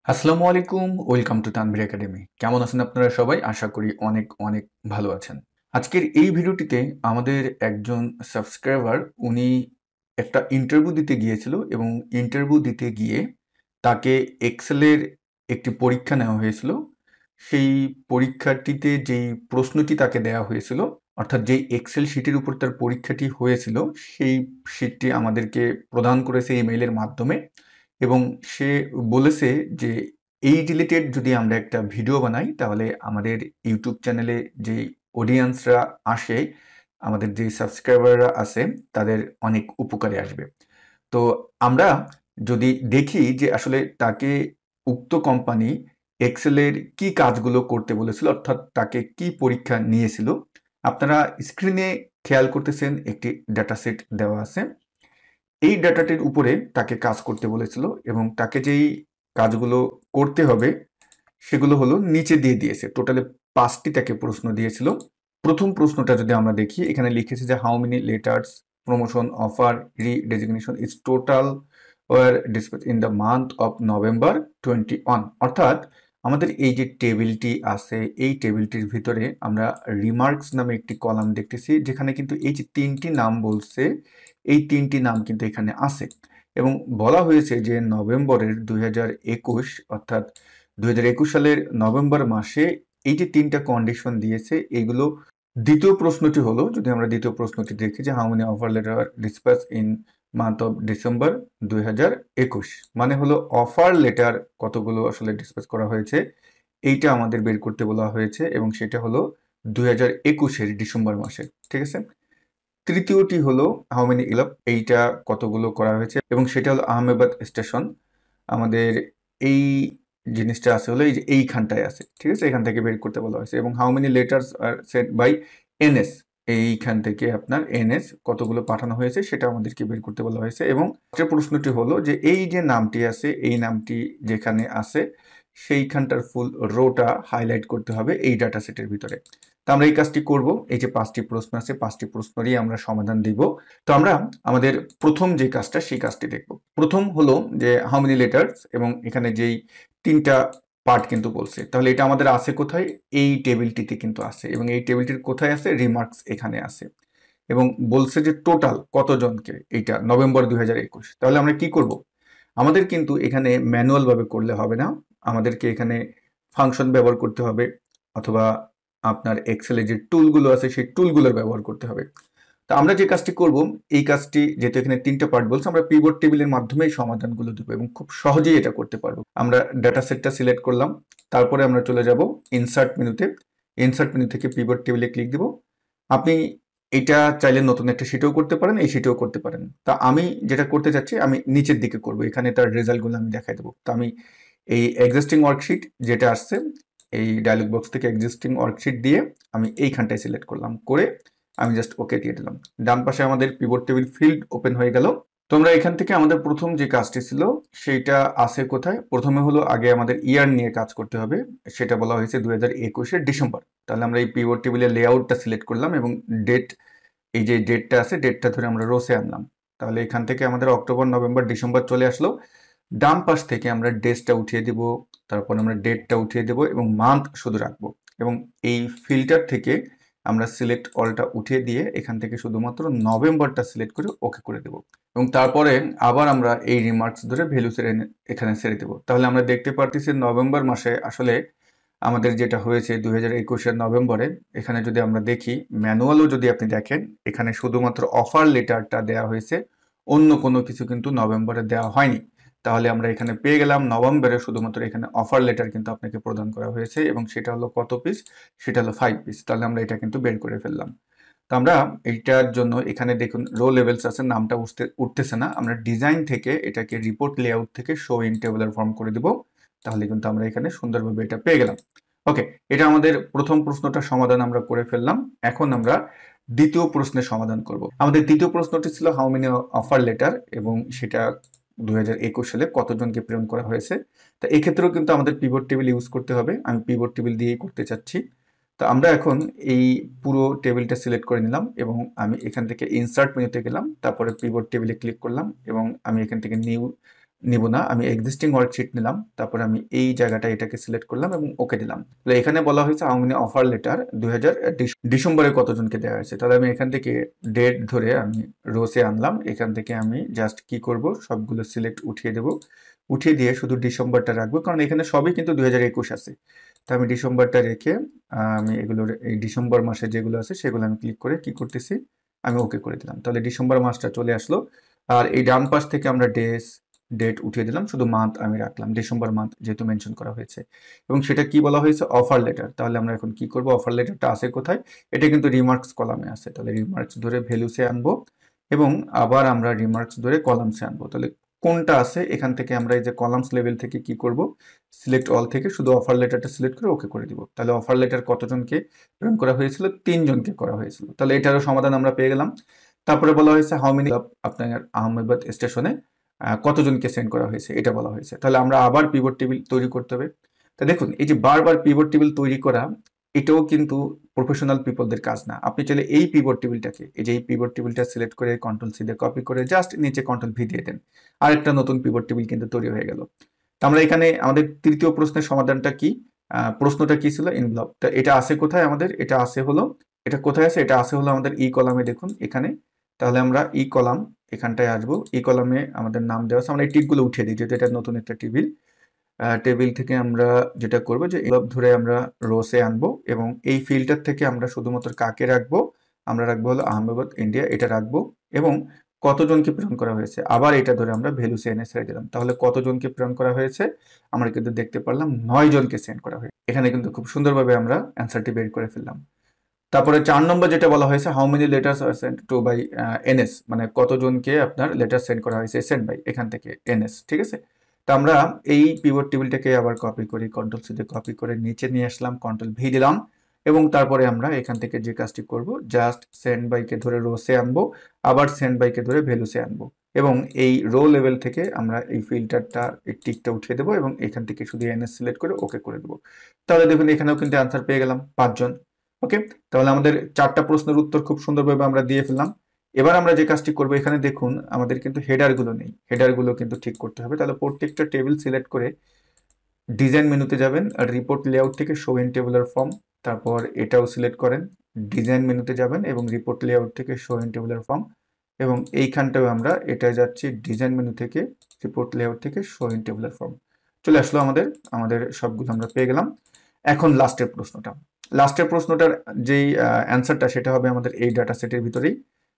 আসসালামু আলাইকুম, welcome to Tanvir academy. কেমন আছেন আপনারা সবাই? আশা করি অনেক অনেক ভালো আছেন। আজকের এই ভিডিওটিতে আমাদের একজন সাবস্ক্রাইবার উনি একটা ইন্টারভিউ দিতে গিয়েছিল এবং ইন্টারভিউ দিতে গিয়ে তাকে এক্সেলের একটি পরীক্ষা নেওয়া হয়েছিল। সেই পরীক্ষাটিতে যেই প্রশ্নটি তাকে দেওয়া হয়েছিল, অর্থাৎ যেই এক্সেল শিটের উপর তার পরীক্ষাটি হয়েছিল, সেই শিটটি আমাদেরকে প্রদান করেছে ইমেইলের মাধ্যমে। এবং সে বলেছে যে এই রিলেটেড যদি আমরা একটা ভিডিও বানাই তাহলে আমাদের ইউটিউব চ্যানেলে যে অডিয়েন্সরা আসে, আমাদের যে সাবস্ক্রাইবাররা আছে তাদের অনেক উপকারে আসবে। তো আমরা যদি দেখি যে আসলে তাকে উক্ত কোম্পানি এক্সেলের কি কাজগুলো করতে বলেছিল, অর্থাৎ তাকে কি পরীক্ষা নিয়েছিল। আপনারা স্ক্রিনে খেয়াল করতেছেন একটি ডাটা সেট দেওয়া আছে। এই ডাটাটির উপরে তাকে কাজ করতে বলেছিল এবং তাকে যেই কাজগুলো করতে হবে সেগুলো হলো নিচে দিয়ে দিয়েছে। টোটালে 5টি তাকে প্রশ্ন দিয়েছিল। প্রথম প্রশ্নটা যদি আমরা দেখি, এখানে লিখেছে যে how many letters, promotion, offer, redesignation is total were dispatch in the month of November 21। অর্থাৎ আমাদের এই যে টেবিলটি আছে, এই টেবিলটির ভিতরে আমরা রিমার্কস নামে একটি কলাম দেখতেছি, যেখানে কিন্তু এই যে 3টি নাম বলছে, এই 3টি নাম কিন্তু এখানে আছে। এবং বলা হয়েছে যে নভেম্বরের 2021, অর্থাৎ 2021 সালের নভেম্বর মাসে এই যে 3টা কন্ডিশন দিয়েছে, এইগুলো দ্বিতীয় প্রশ্নটি হলো, যদি আমরা দ্বিতীয় প্রশ্নটি দেখি যে how many offer letter dispatch in month of December 2021, মানে হলো অফার লেটার কতগুলো আসলে ডিসপ্যাচ করা হয়েছে এইটা আমাদের বের করতে বলা হয়েছে, এবং সেটা হলো 2021-এর ডিসেম্বর মাসে। ঠিক আছে। তৃতীয়টি হলো হাউ মেনি ইলপ, এইটা কতগুলো করা হয়েছে, এবং সেটা হলো আহমেদাবাদ স্টেশন। আমাদের এই জিনিসটা আছে হলো এই যে এইখানটায় আছে। ঠিক আছে, এখান থেকে বের করতে বলা হয়েছে। এবং how many letters are sent by NS, এইখান থেকে আপনার এনএস কতগুলো পাঠানো হয়েছে সেটা আমাদেরকে বের করতে বলা হয়েছে। এবং যে প্রশ্নটি হলো যে এই যে নামটি আছে, এই নামটি যেখানে আছে সেইখানটার ফুল রোটা হাইলাইট করতে হবে এই ডাটা সেটের ভিতরে। তো আমরা এই কাজটি করব। এই যে 5টি প্রশ্ন আছে, 5টি প্রশ্নেরই আমরা সমাধান দিব। তো আমরা আমাদের প্রথম যে কাজটা সেই কাজটি দেখব। প্রথম হলো যে হাউ মেনি লেটার্স, এবং এখানে যেই 3টা পার্ট কিন্তু বলছে, তাহলে এটা আমাদের আছে কোথায়? এই টেবিলটিতে কিন্তু আছে। এবং এই টেবিলটির কোথায় আছে? রিমার্কস এখানে আছে। এবং বলছে যে টোটাল কতজনকে, এইটা নভেম্বর 2021। তাহলে আমরা কি করব? আমাদের কিন্তু এখানে ম্যানুয়াল ভাবে করলে হবে না, আমাদেরকে এখানে ফাংশন ব্যবহার করতে হবে, অথবা আপনার এক্সেলে যে টুলগুলো আছে সেই টুলগুলোর ব্যবহার করতে হবে। তো আমরা যে কাজটি করব, এই কাজটি যেহেতু এখানে 3টা পার্ট বলছে, আমরা পিভট টেবিলের মাধ্যমে এই সমাধানগুলো দেবো এবং খুব সহজেই এটা করতে পারবো। আমরা ডাটা সেটটা সিলেক্ট করলাম, তারপরে আমরা চলে যাব ইনসার্ট মেনুতে। ইনসার্ট মেনু থেকে পিভট টেবিলে ক্লিক দিব। আপনি এটা চাইলে নতুন একটা শিটেও করতে পারেন, এই শিটেও করতে পারেন। তা আমি যেটা করতে চাচ্ছি, আমি নিচের দিকে করব, এখানে তার রেজাল্টগুলো আমি দেখাই দেবো। তো আমি এই এক্সিস্টিং ওয়ার্কশিট যেটা আসছে, এই ডায়লগ বক্স থেকে এক্সিস্টিং ওয়ার্কশিট দিয়ে আমি এইখানটায় সিলেক্ট করলাম, করে আমি জাস্ট ওকে দিয়ে দিলাম। ডান পাশে আমাদের পিভট টেবিল ফিল্ড ওপেন হয়ে গেল। তোমরা এখান থেকে আমাদের প্রথম যে কাজটি ছিল সেইটা আছে কোথায়? প্রথমে হলো আগে আমাদের ইয়ার নিয়ে কাজ করতে হবে, সেটা বলা হয়েছে 2021-এর ডিসেম্বর। তাহলে আমরা এই পিভট টেবিলের লেআউটটা সিলেক্ট করলাম এবং ডেট, এই যে ডেটটা আছে ডেটটা ধরে আমরা রোসে আনলাম। তাহলে এখান থেকে আমাদের অক্টোবর, নভেম্বর, ডিসেম্বর চলে আসলো। ডান পাশ থেকে আমরা ডেজটা উঠিয়ে দিব, তারপর আমরা ডেটটা উঠিয়ে দেব এবং মান্থ শুধু রাখবো। এবং এই ফিল্টার থেকে আমরা সিলেক্ট অলটা উঠিয়ে দিয়ে এখান থেকে শুধুমাত্র নভেম্বরটা সিলেক্ট করে ওকে করে দেব। এবং তারপরে আবার আমরা এই রিমার্কস ধরে ভ্যালু এখানে ছেড়ে দেব। তাহলে আমরা দেখতে পারতেছি নভেম্বর মাসে আসলে আমাদের যেটা হয়েছে 2021-এর নভেম্বরে, এখানে যদি আমরা দেখি ম্যানুয়ালও যদি আপনি দেখেন, এখানে শুধুমাত্র অফার লেটারটা দেওয়া হয়েছে, অন্য কোনো কিছু কিন্তু নভেম্বরে দেওয়া হয়নি। তাহলে আমরা এখানে পেয়ে গেলাম নভেম্বরে শুধুমাত্র এখানে অফার লেটার কিন্তু আপনাকে প্রদান করা হয়েছে, এবং সেটা হলো কত পিস? সেটা হলো 5 পিস। তাহলে আমরা এটা কিন্তু বের করে ফেললাম। তো আমরা এইটার জন্য এখানে দেখুন রো লেভেলস আছে, নামটা উঠতেছে না। আমরা ডিজাইন থেকে এটাকে রিপোর্ট লেআউট থেকে শো ইন টেবুলার ফর্ম করে দিব। তাহলে কিন্তু আমরা এখানে সুন্দরভাবে এটা পেয়ে গেলাম। ওকে, এটা আমাদের প্রথম প্রশ্নটার সমাধান আমরা করে ফেললাম। এখন আমরা দ্বিতীয় প্রশ্নের সমাধান করব। আমাদের দ্বিতীয় প্রশ্নটি ছিল হাউ মেনি অফার লেটার, এবং সেটা 2021 সালে কতজনকে প্রেরণ করা হয়েছে। তো এক্ষেত্রেও কিন্তু আমাদের পিভট টেবিল ইউজ করতে হবে। আমি পিভট টেবিল দিয়েই করতে চাচ্ছি। তো আমরা এখন এই পুরো টেবিলটা সিলেক্ট করে নিলাম এবং আমি এখান থেকে ইনসার্ট মেনুতে গেলাম, তারপরে পিভট টেবিলে ক্লিক করলাম এবং আমি এখান থেকে নিউ নিব না, আমি এক্সিস্টিং ওয়ার্কশিট নিলাম, তারপরে আমি এই জায়গাটা এটাকে সিলেক্ট করলাম এবং ওকে দিলাম। তাহলে এখানে বলা হয়েছে হাউ মেনি অফার লেটার 2000 ডিসেম্বরে কতজনকে দেওয়া হয়েছে। তাহলে আমি এখান থেকে ডেট ধরে আমি রোসে আনলাম, এখান থেকে আমি জাস্ট কি করব, সবগুলো সিলেক্ট উঠিয়ে দেব, উঠিয়ে দিয়ে শুধু ডিসেম্বরটা রাখবো, কারণ এখানে সবই কিন্তু 2021 আছে। তো আমি ডিসেম্বরটা রেখে আমি এগুলোর এই ডিসেম্বর মাসে যেগুলো আছে সেগুলো আমি ক্লিক করে কি করতেছি, আমি ওকে করে দিলাম। তাহলে ডিসেম্বর মাসটা চলে আসলো। আর এই ডান পাশ থেকে আমরা ডেট উঠিয়ে দিলাম, শুধু মান্থ আমি রাখলাম, ডিসেম্বর মান্থ যেহেতু মেনশন করা হয়েছে। এবং সেটা কি বলা হয়েছে, অফার লেটার। তাহলে আমরা এখন কি করব, অফার লেটারটা আছে কোথায়, এটা কিন্তু রিমার্কস কলামে আছে। তাহলে রিমার্কস ধরে ভ্যালুসে আনবো এবং আবার আমরা রিমার্কস ধরে কলামসে আনবো। তাহলে কোনটা আছে এখান থেকে আমরা এই যে কলামস লেভেল থেকে কি করব, সিলেক্ট অল থেকে শুধু অফার লেটারটা সিলেক্ট করে ওকে করে দিব। তাহলে অফার লেটার কতজনকে প্রেরণ করা হয়েছিল, 3 জনকে করা হয়েছিল। তাহলে এটারও সমাধান আমরা পেয়ে গেলাম। তারপরে বলা হয়েছে হাউ মেনি আপনার আহমেদাবাদ স্টেশনে কতজনকে সেন্ড করা হয়েছে, এটা বলা হয়েছে। তাহলে আমরা আবার পিভট টেবিল তৈরি করতে হবে। তা দেখুন, এই যে বারবার পিভট টেবিল তৈরি করা, এটাও কিন্তু প্রফেশনাল পিপলদের কাজ না। আপনি চাইলে এই পিভট টেবিলটাকে, এই যে এই পিভট টেবিলটা সিলেক্ট করে কন্ট্রোল সি দিয়ে কপি করে জাস্ট নিচে কন্ট্রোল ভি দিয়ে দেন, আরেকটা নতুন পিভট টেবিল কিন্তু তৈরি হয়ে গেল। তো আমরা এখানে আমাদের তৃতীয় প্রশ্নের সমাধানটা কি, প্রশ্নটা কি ছিল, ইনভলভ। তা এটা আছে কোথায় আমাদের, এটা আছে হলো, এটা কোথায় আছে, এটা আছে হলো আমাদের ই কলামে, দেখুন এখানে। তাহলে আমরা ই কলাম এখানটায় আসবো, ই কলামে আমাদের নাম দেওয়া আছে, আমরা এই টিকগুলো উঠিয়ে দিই যেহেতু এটা নতুন একটা টেবিল। টেবিল থেকে আমরা যেটা করব যে ইনভলভ ধরে আমরা রোসে আনবো এবং এই ফিল্টার থেকে আমরা শুধুমাত্র কাকে রাখবো, আমরা রাখবো হলো আহমেদাবাদ ইন্ডিয়া, এটা রাখবো এবং কতজনকে প্রেরণ করা হয়েছে, আবার এটা ধরে আমরা ভ্যালুসে এনে ছেড়ে দিলাম। তাহলে কতজনকে প্রেরণ করা হয়েছে, আমরা কিন্তু দেখতে পারলাম 9 জনকে সেন্ড করা হয়েছে। এখানে কিন্তু খুব সুন্দরভাবে আমরা অ্যান্সারটি বের করে ফেললাম। তারপরে 4 নম্বর যেটা বলা হয়েছে, how many letters are sent to by NS, মানে কতজনকে আপনার লেটার সেন্ড করা হয়েছে সেন্ড বাই, এখান থেকে এনএস, ঠিক আছে। তো আমরা এই পিভট টেবিলটাকে আবার কপি করি, কন্ট্রোল সি দিয়ে কপি করে নিচে নিয়ে আসলাম, কন্ট্রোল ভি দিলাম এবং তারপরে আমরা এখান থেকে যে কাজটি করব, জাস্ট সেন্ড বাইকে ধরে রোসে আনবো, আবার সেন্ড বাইকে ধরে ভ্যালুসে আনবো এবং এই রো লেভেল থেকে আমরা এই ফিল্টারটা, এই টিকটা উঠিয়ে দেবো এবং এখান থেকে শুধু এনএস সিলেক্ট করে ওকে করে দেবো। তাহলে দেখুন এখানেও কিন্তু অ্যান্সার পেয়ে গেলাম 5 জন। ওকে, তাহলে আমাদের 4টা প্রশ্নের উত্তর খুব সুন্দরভাবে আমরা দিয়ে ফেললাম। এবার আমরা যে কাজটি করব, এখানে দেখুন আমাদের কিন্তু হেডারগুলো নেই, হেডারগুলো কিন্তু ঠিক করতে হবে। তাহলে প্রত্যেকটা টেবিল সিলেক্ট করে ডিজাইন মেনুতে যাবেন আর রিপোর্ট লেআউট থেকে শো ইন টেবুলার ফর্ম, তারপর এটাও সিলেক্ট করেন, ডিজাইন মেনুতে যাবেন এবং রিপোর্ট লেআউট থেকে শো ইন টেবুলার ফর্ম এবং এইখানটাও আমরা এটা যাচ্ছি ডিজাইন মেনু থেকে রিপোর্ট লেআউট থেকে শো ইন টেবুলার ফর্ম, চলে আসলো আমাদের আমাদের সবগুলো আমরা পেয়ে গেলাম। এখন লাস্টের প্রশ্নটার যেই অ্যান্সারটা সেটা হবে আমাদের এই ডাটা সেটের ভিতরেই।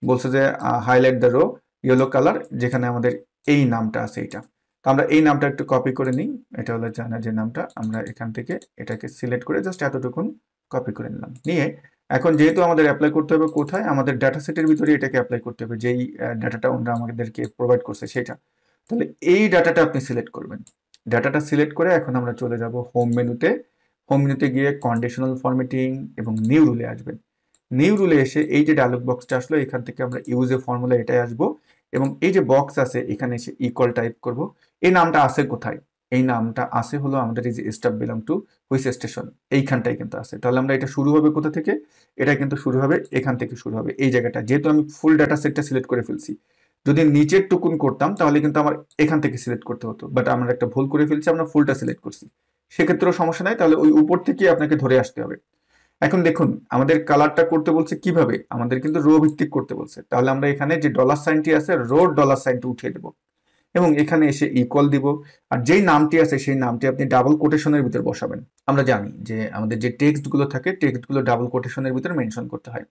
বলছে যে highlight the row yellow colour, যেখানে আমাদের এই নামটা আছে এইটা। তো আমরা এই নামটা একটু কপি করে নিই, এটা হলো জানা যে নামটা, আমরা এখান থেকে এটাকে সিলেক্ট করে জাস্ট এতটুকুন কপি করে নিলাম, নিয়ে এখন যেহেতু আমাদের অ্যাপ্লাই করতে হবে কোথায়, আমাদের ডাটা সেটের ভিতরে এটাকে অ্যাপ্লাই করতে হবে, যেই ডাটাটা ওনারা আমাদেরকে প্রোভাইড করছে সেটা। তাহলে এই ডাটাটা আপনি সিলেক্ট করবেন, ডাটাটা সিলেক্ট করে এখন আমরা চলে যাব হোম মেনুতে, হোম মেনুতে গিয়ে কন্ডিশনাল ফরম্যাটিং এবং নিউ রুলে আসবেন। নিউ রুলে এসে এই যে ডায়লগ বক্সটা আসলো এখান থেকে আমরা ইউজ এ ফর্মুলা এটাই আসবো এবং এই যে বক্স আছে এখানে এসে ইকুয়াল টাইপ করব। এই নামটা আছে কোথায়, এই নামটা আছে হলো আমাদের এই যে staff belong to which station, এইখানটাই কিন্তু আছে। তাহলে আমরা এটা শুরু হবে কোথা থেকে, এটা কিন্তু শুরু হবে এখান থেকে, শুরু হবে এই জায়গাটা, যেহেতু আমি ফুল ডাটা সেটটা সিলেক্ট করে ফেলছি। যদি নিচের টুকুন করতাম তাহলে কিন্তু আমার এখান থেকে সিলেক্ট করতে হতো, বাট আমরা একটা ভুল করে ফেলছি, আমরা ফুলটা সিলেক্ট করছি, সেক্ষেত্রেও সমস্যা নাই, তাহলে ওই উপর থেকে আপনাকে ধরে আসতে হবে। এখন দেখুন আমাদের কালারটা করতে বলছে কিভাবে, আমাদের কিন্তু রো ভিত্তিক করতে বলছে। তাহলে আমরা এখানে যে ডলার সাইনটি আছে রো ডলার সাইনটি উঠিয়ে দেবো এবং এখানে এসে ইকুয়াল দিব, আর যেই নামটি আছে সেই নামটি আপনি ডাবল কোটেশনের ভিতর বসাবেন। আমরা জানি যে আমাদের যে টেক্সটগুলো থাকে টেক্সটগুলো ডাবল কোটেশনের ভিতরে মেনশন করতে হয়।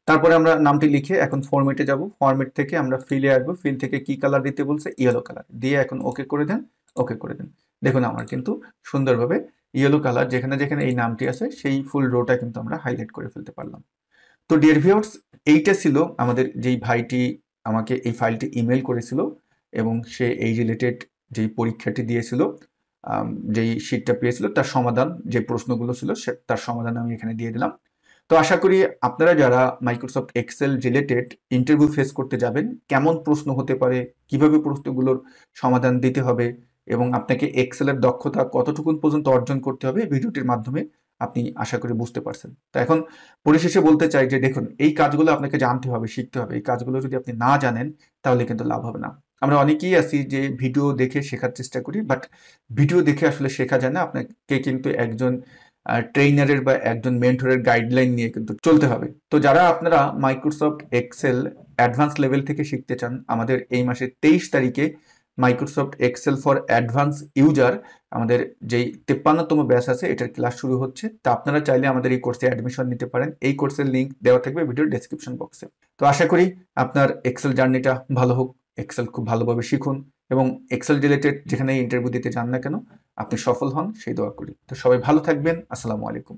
তারপরে আমরা নামটি লিখে এখন ফরম্যাটে যাব, ফরম্যাট থেকে আমরা ফিলে আসবো, ফিল থেকে কি কালার দিতে বলছে, ইয়েলো কালার দিয়ে এখন ওকে করে দেন, ওকে করে দেন। দেখুন আমার কিন্তু সুন্দরভাবে ইয়েলো কালার যেখানে যেখানে এই নামটি আছে সেই ফুল রোটা কিন্তু আমরা হাইলাইট করে ফেলতে পারলাম। তো ডিয়ার ভিউয়ার্স, এইটা ছিল আমাদের যেই ভাইটি আমাকে এই ফাইলটি ইমেল করেছিল এবং সে এই রিলেটেড যেই পরীক্ষাটি দিয়েছিল, যেই শিটটা পেয়েছিল তার সমাধান, যে প্রশ্নগুলো ছিল তার সমাধান আমি এখানে দিয়ে দিলাম। তো আশা করি আপনারা যারা Microsoft Excel related interview face করতে যাবেন, কেমন প্রশ্ন হতে পারে, কিভাবে প্রশ্নগুলোর সমাধান দিতে হবে এবং আপনাকে এক্সেলের দক্ষতা কতটুকু পর্যন্ত অর্জন করতে হবে ভিডিওটির মাধ্যমে আপনি আশা করি বুঝতে পারছেন। তো এখন পরিশেষে বলতে চাই যে দেখুন এই কাজগুলো আপনাকে জানতে হবে, শিখতে হবে। এই কাজগুলো যদি আপনি না জানেন তাহলে কিন্তু লাভ হবে না। আমরা অনেকেই আছি যে ভিডিও দেখে শেখার চেষ্টা করি, বাট ভিডিও দেখে আসলে শেখা যায় না। আপনাকে কিন্তু একজন ট্রেইনারের বা একজন মেন্টরের গাইডলাইন নিয়ে কিন্তু চলতে হবে। তো যারা আপনারা মাইক্রোসফট এক্সেল অ্যাডভান্স লেভেল থেকে শিখতে চান, আমাদের এই মাসের 23 তারিখে Microsoft Excel for advance user আমাদের যেই 53তম ব্যাচ আছে, এটার ক্লাস শুরু হচ্ছে। তো আপনারা চাইলে আমাদের এই কোর্সে অ্যাডমিশন নিতে পারেন। এই কোর্সের লিঙ্ক দেওয়া থাকবে ভিডিওর ডেসক্রিপশন বক্সে। তো আশা করি আপনার এক্সেল জার্নিটা ভালো হোক, এক্সেল খুব ভালোভাবে শিখুন এবং এক্সেল রিলেটেড যেখানে ইন্টারভিউ দিতে যান না কেন আপনি সফল হন, সেই দোয়া করি। তো সবাই ভালো থাকবেন। আসসালামু আলাইকুম।